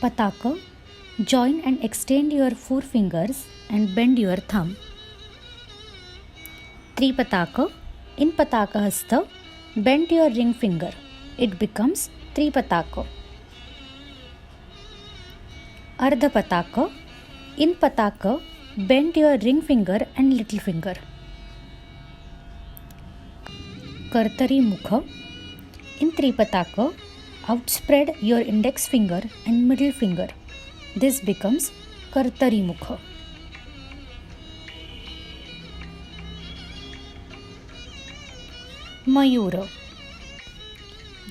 Pataka. Join and extend your forefingers and bend your thumb. Tripataka. In Pataka Hasta, bend your ring finger. It becomes Tripataka. Ardhapataka. In Pataka, bend your ring finger and little finger. Kartari Mukha. In Tripataka, outspread your index finger and middle finger. This becomes Kartari Mukha. Mayura.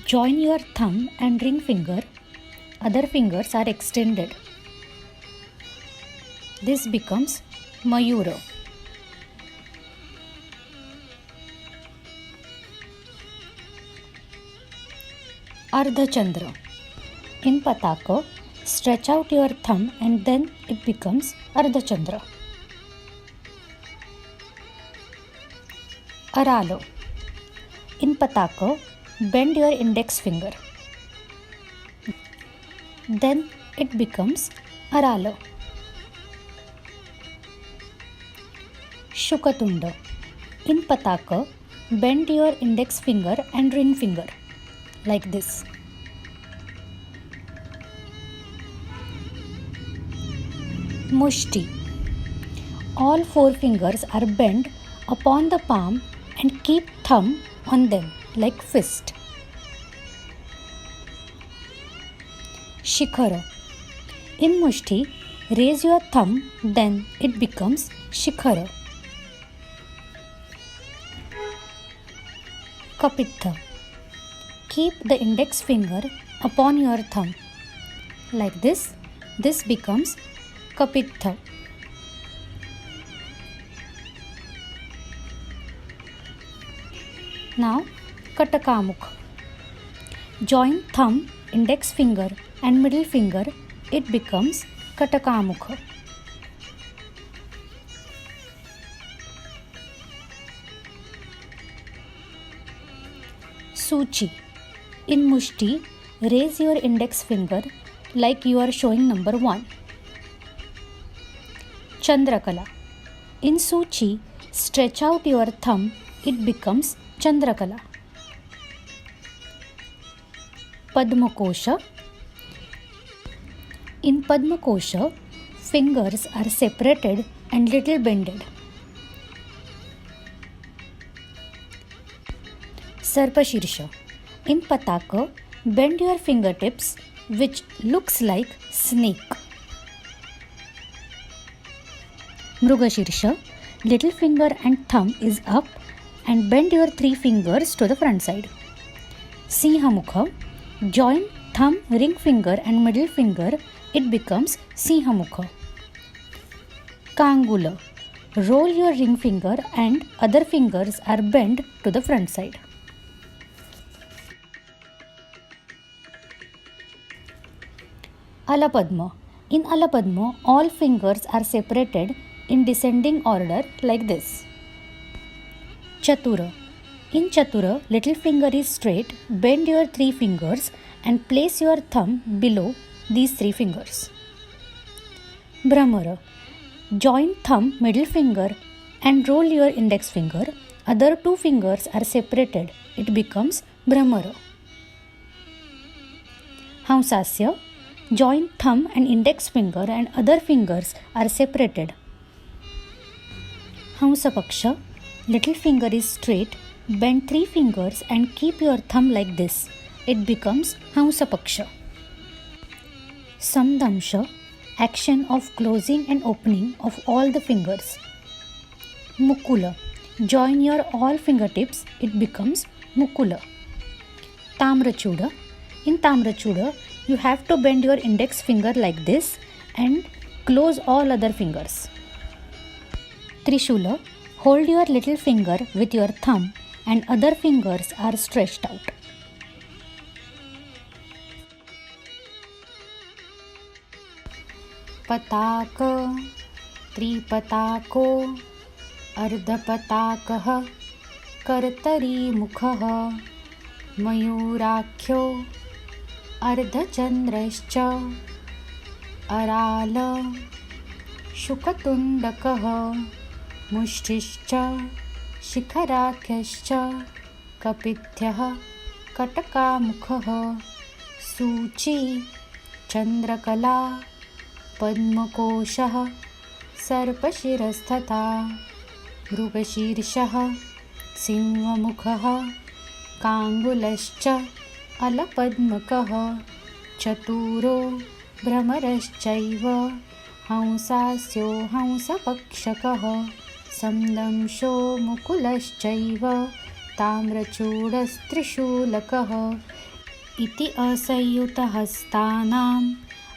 Join your thumb and ring finger. Other fingers are extended. This becomes Mayura. Ardhachandra. In Pataka, stretch out your thumb and then it becomes Ardhachandra. Aralo. In Pataka, bend your index finger. Then it becomes Aralo. Shukatunda. In Pataka, bend your index finger and ring finger like this. Mushti. All four fingers are bent upon the palm and keep thumb on them like fist. Shikhara. In Mushti, raise your thumb, then it becomes Shikhara. Kapitha. Keep the index finger upon your thumb like this. This becomes Kapitha. Now Katakamukha. Join thumb, index finger and middle finger. It becomes Katakamukha. Suchi. In Mushti, raise your index finger like you are showing number 1. Chandrakala. In Suchi, stretch out your thumb. It becomes Chandrakala. Padmakosha. In Padmakosha, fingers are separated and little bended. Sarpashirsha. In Pataka, bend your fingertips which looks like snake. Mrugashirsha. Little finger and thumb is up and bend your 3 fingers to the front side. Sinhamukha. Join thumb, ring finger and middle finger. It becomes Sinhamukha. Kangula. Roll your ring finger and other fingers are bent to the front side. Alapadma. In Alapadma, all fingers are separated in descending order like this. Chatura. In Chatura, little finger is straight, bend your 3 fingers and place your thumb below these 3 fingers. Bhramara. Join thumb, middle finger and roll your index finger. Other 2 fingers are separated. It becomes Bhramara. Hamsasya. Join thumb and index finger and other fingers are separated. Hamsapaksha. Little finger is straight, bend 3 fingers and keep your thumb like this. It becomes Hamsapaksha. Samdamsha. Action of closing and opening of all the fingers. Mukula. Join your all fingertips. It becomes Mukula. Tamrachuda. In Tamrachuda, you have to bend your index finger like this and close all other fingers. Trishula. Hold your little finger with your thumb and other fingers are stretched out. Pataka, Tripatako, Ardhapatakaha, Kartari Mukhaha, Mayurakhyo, Ardhachandrascha, अराल शुकतुण्डकः मुष्टिश्च शिखराख्यश्च कपित्यः कटकामुखः सूची चन्द्रकला पद्मकोशः सर्पशिरस्तथा मृगशीर्षः सिंहमुखः काङ्गुलश्च अलपद्मकः चतुरो भ्रमरश्चैव हंसास्यो हंसपक्षकः संदंशो मुकुलश्चैव ताम्रचूडस्त्रिशूलकः इति असंयुतहस्तानाम्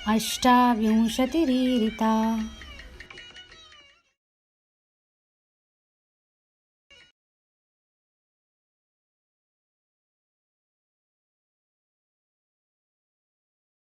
28 रीरिता।